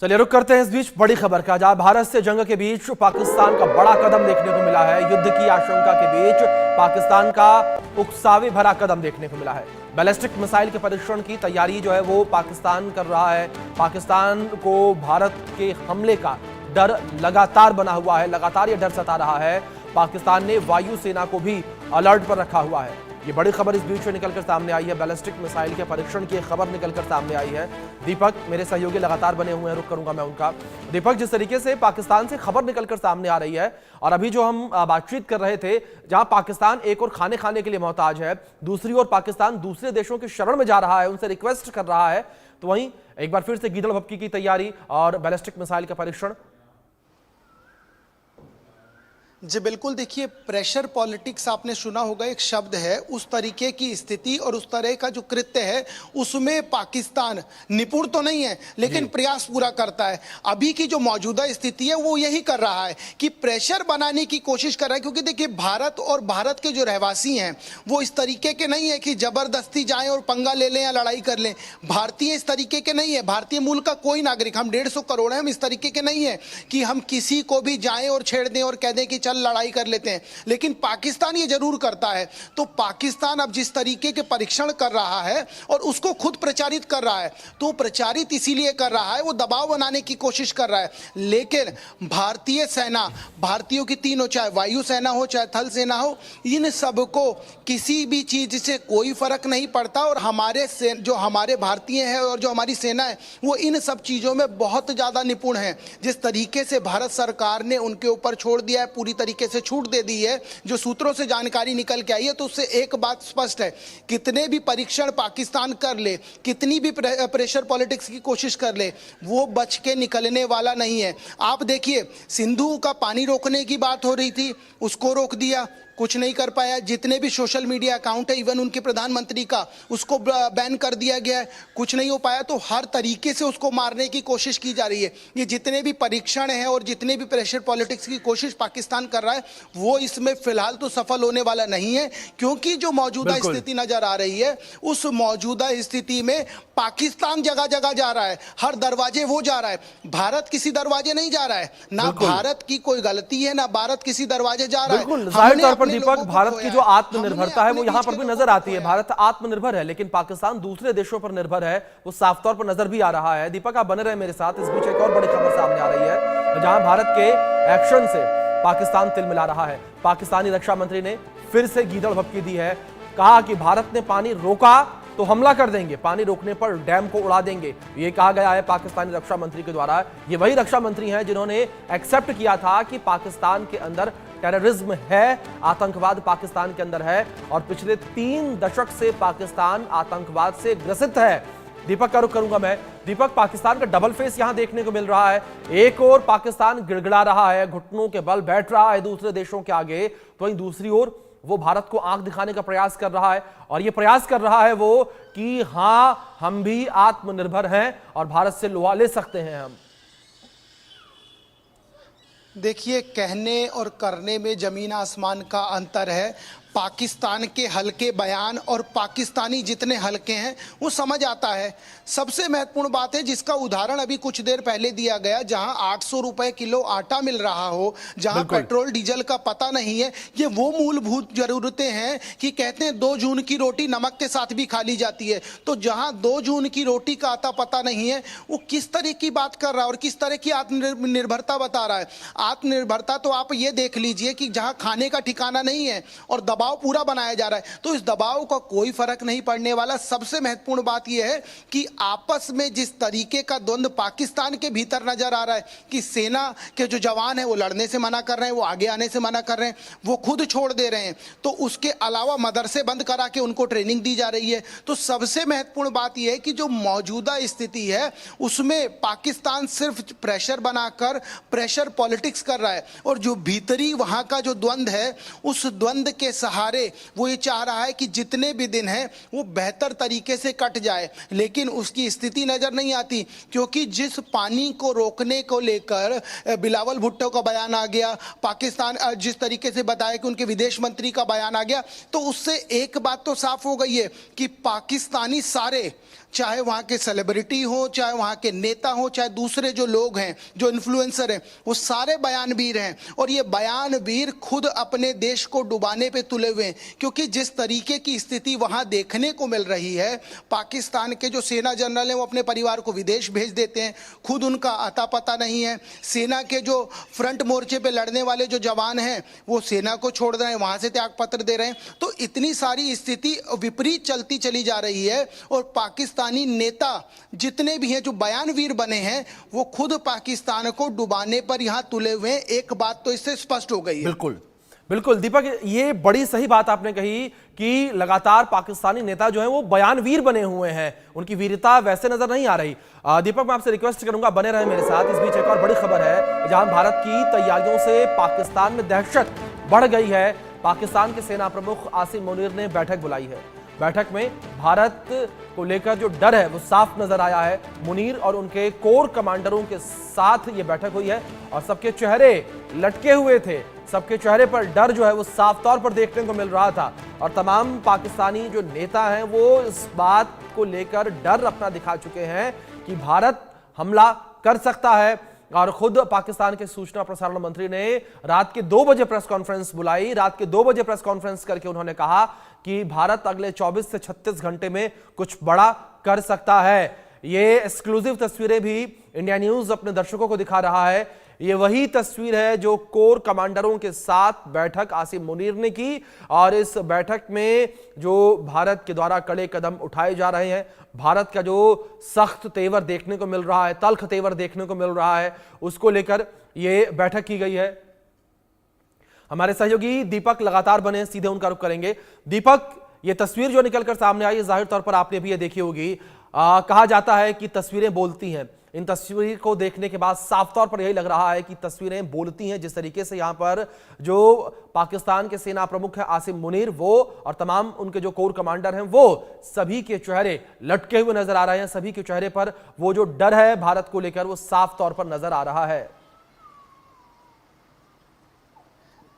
चलिए रुक करते हैं इस बीच बड़ी खबर का, जहां भारत से जंग के बीच पाकिस्तान का बड़ा कदम देखने को मिला है। युद्ध की आशंका के बीच पाकिस्तान का उकसावे भरा कदम देखने को मिला है। बैलिस्टिक मिसाइल के परीक्षण की तैयारी जो है वो पाकिस्तान कर रहा है। पाकिस्तान को भारत के हमले का डर लगातार बना हुआ है, लगातार यह डर सता रहा है। पाकिस्तान ने वायु सेना को भी अलर्ट पर रखा हुआ है। ये बड़ी खबर इस बीच में निकलकर सामने आई है। बैलिस्टिक मिसाइल के परीक्षण की खबर निकलकर सामने आई है। दीपक मेरे सहयोगी लगातार बने हुए हैं, रुक करूंगा मैं उनका। दीपक, जिस तरीके से पाकिस्तान से खबर निकलकर सामने आ रही है और अभी जो हम बातचीत कर रहे थे, जहां पाकिस्तान एक और खाने के लिए मोहताज है, दूसरी ओर पाकिस्तान दूसरे देशों की शरण में जा रहा है, उनसे रिक्वेस्ट कर रहा है, तो वहीं एक बार फिर से गीदड़ भपकी की तैयारी और बैलिस्टिक मिसाइल का परीक्षण। जी बिल्कुल, देखिए प्रेशर पॉलिटिक्स आपने सुना होगा, एक शब्द है। उस तरीके की स्थिति और उस तरह का जो कृत्य है उसमें पाकिस्तान निपुण तो नहीं है, लेकिन प्रयास पूरा करता है। अभी की जो मौजूदा स्थिति है वो यही कर रहा है कि प्रेशर बनाने की कोशिश कर रहा है, क्योंकि देखिए भारत और भारत के जो रहवासी हैं वो इस तरीके के नहीं है कि जबरदस्ती जाएं और पंगा ले लें या लड़ाई कर लें। भारतीय इस तरीके के नहीं है, भारतीय मूल का कोई नागरिक, हम 150 करोड़ हैं, हम इस तरीके के नहीं है कि हम किसी को भी जाएं और छेड़ दें और कह दें कि चल लड़ाई कर लेते हैं। लेकिन पाकिस्तान ये जरूर करता है। तो पाकिस्तान अब जिस तरीके के परीक्षण कर रहा है और उसको खुद प्रचारित कर रहा है, तो प्रचारित इसीलिए कर रहा है, वो दबाव बनाने की कोशिश कर रहा है। लेकिन भारतीय सेना, भारतीयों की तीनों, चाहे वायु सेना हो चाहे थल सेना हो, इन सबको किसी भी चीज से कोई फर्क नहीं पड़ता। और जो हमारे भारतीय हैं और जो हमारी सेना है वो इन सब चीजों में बहुत ज्यादा निपुण है। जिस तरीके से भारत सरकार ने उनके ऊपर छोड़ दिया है, पूरी तरीके से छूट दे दी है, जो सूत्रों से जानकारी निकल के आई है, तो उससे एक बात स्पष्ट है, कितने भी परीक्षण पाकिस्तान कर ले, कितनी भी प्रेशर पॉलिटिक्स की कोशिश कर ले, वो बच के निकलने वाला नहीं है। आप देखिए, सिंधु का पानी रोकने की बात हो रही थी, उसको रोक दिया, कुछ नहीं कर पाया। जितने भी सोशल मीडिया अकाउंट है, इवन उनके प्रधानमंत्री का, उसको बैन कर दिया गया है, कुछ नहीं हो पाया। तो हर तरीके से उसको मारने की कोशिश की जा रही है। ये जितने भी परीक्षण हैं और जितने भी प्रेशर पॉलिटिक्स की कोशिश पाकिस्तान कर रहा है, वो इसमें फिलहाल तो सफल होने वाला नहीं है, क्योंकि जो मौजूदा स्थिति नजर आ रही है, उस मौजूदा स्थिति में पाकिस्तान जगह जगह जा रहा है, हर दरवाजे वो जा रहा है। भारत किसी दरवाजे नहीं जा रहा है, ना भारत की कोई गलती है, ना भारत किसी दरवाजे जा रहा है। दीपक, भारत की जो आत्मनिर्भरता है वो यहां पर भी नजर आती है। भारत आत्मनिर्भर है, लेकिन पाकिस्तान दूसरे देशों पर निर्भर है, वो साफ तौर पर नजर भी आ रहा है। दीपक, आप बने रहे मेरे साथ। इस बीच एक और बड़ी खबर सामने आ रही है, जहां भारत के एक्शन से पाकिस्तान तिलमिला रहा है। पाकिस्तानी रक्षा मंत्री ने फिर से गीदड़ भपकी दी है, कहा कि भारत ने पानी रोका तो हमला कर देंगे, पानी रोकने पर डैम को उड़ा देंगे, ये कहा गया है पाकिस्तानी रक्षा मंत्री के द्वारा। ये वही रक्षा मंत्री हैं जिन्होंने एक्सेप्ट किया था कि पाकिस्तान के अंदर टेररिज्म है, आतंकवाद पाकिस्तान के अंदर है और पिछले 3 दशक से पाकिस्तान आतंकवाद से ग्रसित है। दीपक का रुख करूंगा मैं। दीपक, पाकिस्तान का डबल फेस यहां देखने को मिल रहा है। एक और पाकिस्तान गिड़गिड़ा रहा है, घुटनों के बल बैठ रहा है दूसरे देशों के आगे, तो वहीं दूसरी ओर वो भारत को आंख दिखाने का प्रयास कर रहा है। और ये प्रयास कर रहा है वो कि हां, हम भी आत्मनिर्भर हैं और भारत से लोहा ले सकते हैं हम। देखिए, कहने और करने में जमीन आसमान का अंतर है। पाकिस्तान के हल्के बयान और पाकिस्तानी जितने हल्के हैं वो समझ आता है। सबसे महत्वपूर्ण बात है, जिसका उदाहरण अभी कुछ देर पहले दिया गया, जहां 800 रुपए किलो आटा मिल रहा हो, जहां पेट्रोल डीजल का पता नहीं है। ये वो मूलभूत जरूरतें हैं कि कहते हैं 2 जून की रोटी नमक के साथ भी खा ली जाती है। तो जहां 2 जून की रोटी का आता पता नहीं है, वो किस तरह की बात कर रहा है और किस तरह की आत्मनिर्भरता बता रहा है। आत्मनिर्भरता तो आप ये देख लीजिए कि जहां खाने का ठिकाना नहीं है और दबाव पूरा बनाया जा रहा है, तो इस दबाव का कोई फर्क नहीं पड़ने वाला। सबसे महत्वपूर्ण बात यह है कि आपस में जिस तरीके का द्वंद्व पाकिस्तान के भीतर नजर आ रहा है कि सेना के जो जवान हैं वो लड़ने से मना कर रहे हैं, वो आगे आने से मना कर रहे हैं, वो खुद छोड़ दे रहे हैं, तो उसके अलावा मदरसे बंद करा के उनको ट्रेनिंग दी जा रही है। तो सबसे महत्वपूर्ण बात यह है कि जो मौजूदा स्थिति है उसमें पाकिस्तान सिर्फ प्रेशर बनाकर प्रेशर पॉलिटिक्स कर रहा है, और जो भीतरी वहां का जो द्वंद्व है, उस द्वंद्व के सहारे वो ये चाह रहा है कि जितने भी दिन हैं वो बेहतर तरीके से कट जाए। लेकिन उसकी स्थिति नजर नहीं आती, क्योंकि जिस पानी को रोकने को लेकर बिलावल भुट्टो का बयान आ गया, पाकिस्तान जिस तरीके से बताया कि उनके विदेश मंत्री का बयान आ गया, तो उससे एक बात तो साफ हो गई है कि पाकिस्तानी सारे चाहे वहां के सेलिब्रिटी हो, चाहे वहां के नेता हो, चाहे दूसरे जो लोग हैं, जो इन्फ्लुएंसर हैं, वो सारे बयानवीर हैं। और ये बयानवीर खुद अपने देश को डुबाने पे तुले हुए हैं, क्योंकि जिस तरीके की स्थिति वहां देखने को मिल रही है, पाकिस्तान के जो सेना जनरल हैं वो अपने परिवार को विदेश भेज देते हैं, खुद उनका आता पता नहीं है। सेना के जो फ्रंट मोर्चे पे लड़ने वाले जो जवान हैं वो सेना को छोड़ रहे हैं, वहां से त्याग पत्र दे रहे हैं। तो इतनी सारी स्थिति विपरीत चलती चली जा रही है। और पाकिस्तानी नेता जितने भी हैं जो बयानवीर बने हैं, वो खुद पाकिस्तान को डुबाने पर यहां तुले हुए हैं। एक बात तो इससे स्पष्ट हो गई है। बिल्कुल बिल्कुल दीपक, ये बड़ी सही बात आपने कही कि लगातार पाकिस्तानी नेता जो हैं वो बयानवीर बने हुए हैं, उनकी वीरता वैसे नजर नहीं आ रही। दीपक, मैं आपसे रिक्वेस्ट करूंगा बने रहे मेरे साथ। इस बीच एक और बड़ी खबर है, जहां भारत की तैयारियों से पाकिस्तान में दहशत बढ़ गई है। पाकिस्तान के सेना प्रमुख आसिम मुनीर ने बैठक बुलाई है। बैठक में भारत को लेकर जो डर है वो साफ नजर आया है। मुनीर और उनके कोर कमांडरों के साथ ये बैठक हुई है और सबके चेहरे लटके हुए थे, सबके चेहरे पर डर जो है वो साफ तौर पर देखने को मिल रहा था। और तमाम पाकिस्तानी जो नेता हैं वो इस बात को लेकर डर अपना दिखा चुके हैं कि भारत हमला कर सकता है। और खुद पाकिस्तान के सूचना प्रसारण मंत्री ने रात के 2 बजे प्रेस कॉन्फ्रेंस बुलाई। रात के 2 बजे प्रेस कॉन्फ्रेंस करके उन्होंने कहा कि भारत अगले 24 से 36 घंटे में कुछ बड़ा कर सकता है। ये एक्सक्लूसिव तस्वीरें भी इंडिया न्यूज अपने दर्शकों को दिखा रहा है। ये वही तस्वीर है जो कोर कमांडरों के साथ बैठक आसिम मुनीर ने की। और इस बैठक में जो भारत के द्वारा कड़े कदम उठाए जा रहे हैं, भारत का जो सख्त तेवर देखने को मिल रहा है, तल्ख तेवर देखने को मिल रहा है, उसको लेकर ये बैठक की गई है। हमारे सहयोगी दीपक लगातार बने, सीधे उनका रुख करेंगे। दीपक, ये तस्वीर जो निकलकर सामने आई है, जाहिर तौर पर आपने भी ये देखी होगी। कहा जाता है कि तस्वीरें बोलती हैं। इन तस्वीर को देखने के बाद साफ तौर पर यही लग रहा है कि तस्वीरें बोलती हैं। जिस तरीके से यहां पर जो पाकिस्तान के सेना प्रमुख हैं आसिम मुनीर, वो और तमाम उनके जो कोर कमांडर हैं, वो सभी के चेहरे लटके हुए नजर आ रहे हैं। सभी के चेहरे पर वो जो डर है भारत को लेकर, वो साफ तौर पर नजर आ रहा है।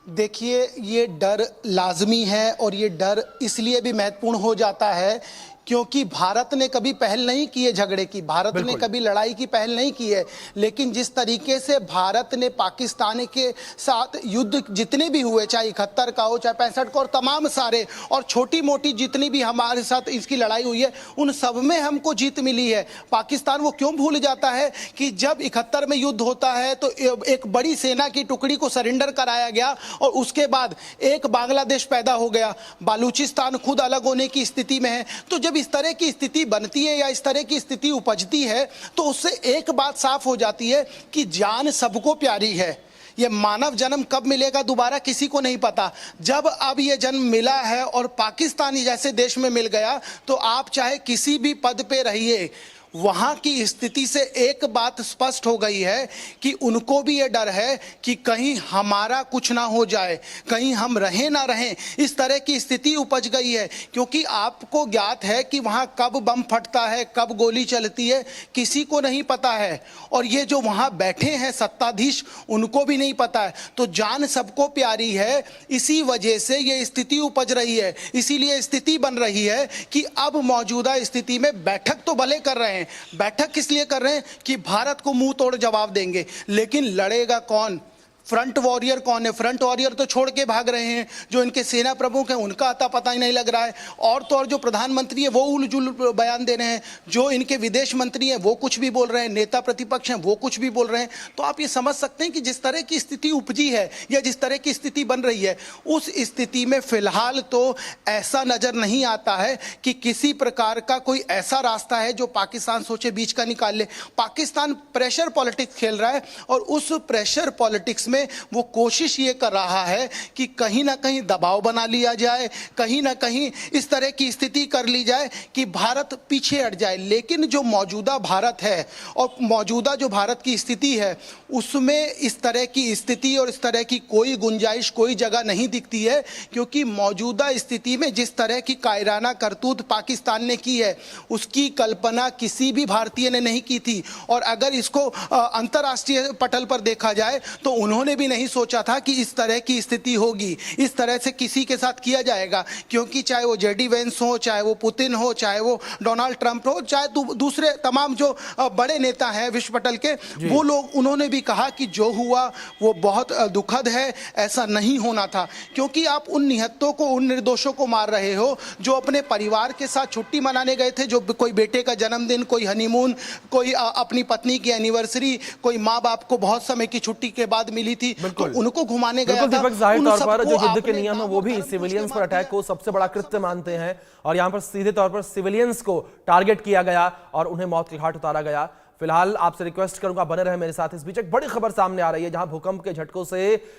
देखिए, ये डर लाजमी है और ये डर इसलिए भी महत्वपूर्ण हो जाता है क्योंकि भारत ने कभी पहल नहीं की है झगड़े की, भारत ने कभी लड़ाई की पहल नहीं की है। लेकिन जिस तरीके से भारत ने पाकिस्तान के साथ युद्ध जितने भी हुए, चाहे 71 का हो, चाहे 65 का, और तमाम सारे और छोटी मोटी जितनी भी हमारे साथ इसकी लड़ाई हुई है, उन सब में हमको जीत मिली है। पाकिस्तान वो क्यों भूल जाता है कि जब 71 में युद्ध होता है तो एक बड़ी सेना की टुकड़ी को सरेंडर कराया गया और उसके बाद एक बांग्लादेश पैदा हो गया, बलूचिस्तान खुद अलग होने की स्थिति में है। तो जब इस तरह की स्थिति बनती है या इस तरह की स्थिति उपजती है तो उससे एक बात साफ हो जाती है कि जान सबको प्यारी है। ये मानव जन्म कब मिलेगा दोबारा किसी को नहीं पता। जब अब ये जन्म मिला है और पाकिस्तान जैसे देश में मिल गया तो आप चाहे किसी भी पद पे रहिए, वहां की स्थिति से एक बात स्पष्ट हो गई है कि उनको भी ये डर है कि कहीं हमारा कुछ ना हो जाए, कहीं हम रहें ना रहें। इस तरह की स्थिति उपज गई है क्योंकि आपको ज्ञात है कि वहां कब बम फटता है, कब गोली चलती है, किसी को नहीं पता है। और ये जो वहां बैठे हैं सत्ताधीश, उनको भी नहीं पता है। तो जान सबको प्यारी है, इसी वजह से ये स्थिति उपज रही है। इसीलिए स्थिति बन रही है कि अब मौजूदा स्थिति में बैठक तो भले कर रहे हैं, बैठक किस लिए कर रहे हैं कि भारत को मुंह तोड़ जवाब देंगे, लेकिन लड़ेगा कौन? फ्रंट वॉरियर कौन है? फ्रंट वॉरियर तो छोड़ के भाग रहे हैं। जो इनके सेना प्रमुख हैं उनका अता पता ही नहीं लग रहा है। और तो और जो प्रधानमंत्री है वो उलझुल बयान दे रहे हैं, जो इनके विदेश मंत्री हैं वो कुछ भी बोल रहे हैं, नेता प्रतिपक्ष हैं वो कुछ भी बोल रहे हैं। तो आप ये समझ सकते हैं कि जिस तरह की स्थिति उपजी है या जिस तरह की स्थिति बन रही है, उस स्थिति में फिलहाल तो ऐसा नजर नहीं आता है कि किसी प्रकार का कोई ऐसा रास्ता है जो पाकिस्तान सोचे बीच का निकाल ले। पाकिस्तान प्रेशर पॉलिटिक्स खेल रहा है और उस प्रेशर पॉलिटिक्स में वो कोशिश ये कर रहा है कि कहीं ना कहीं दबाव बना लिया जाए, कहीं ना कहीं इस तरह की स्थिति कर ली जाए कि भारत पीछे हट जाए। लेकिन जो मौजूदा भारत है और मौजूदा जो भारत की स्थिति है, उसमें इस तरह की स्थिति और इस तरह की कोई गुंजाइश, कोई जगह नहीं दिखती है। क्योंकि मौजूदा स्थिति में जिस तरह की कायराना करतूत पाकिस्तान ने की है, उसकी कल्पना किसी भी भारतीय ने नहीं की थी। और अगर इसको अंतर्राष्ट्रीय पटल पर देखा जाए तो उन्होंने उन्होंने भी नहीं सोचा था कि इस तरह की स्थिति होगी, इस तरह से किसी के साथ किया जाएगा। क्योंकि चाहे वो जेडी वेंस हो, चाहे वो पुतिन हो, चाहे वो डोनाल्ड ट्रंप हो, चाहे दूसरे तमाम जो बड़े नेता हैं विश्व पटल के, वो लोग, उन्होंने भी कहा कि जो हुआ वो बहुत दुखद है, ऐसा नहीं होना था। क्योंकि आप उन निहत्तों को, उन निर्दोषों को मार रहे हो जो अपने परिवार के साथ छुट्टी मनाने गए थे, जो कोई बेटे का जन्मदिन, कोई हनीमून, कोई अपनी पत्नी की एनिवर्सरी, कोई माँ बाप को बहुत समय की छुट्टी के बाद मिली थी, तो उनको घुमाने गया था। दीपक, जाहिर उन तौर पर सबको जो युद्ध के आपने नियम है वो भी दाम और सिविलियंस पर मार अटैक दिया। को सबसे बड़ा कृत्य मानते हैं और यहां पर सीधे तौर पर सिविलियंस को टारगेट किया गया और उन्हें मौत के घाट उतारा गया। फिलहाल आपसे रिक्वेस्ट करूंगा बने रहे मेरे साथ। इस बीच एक बड़ी खबर सामने आ रही है जहां भूकंप के झटकों से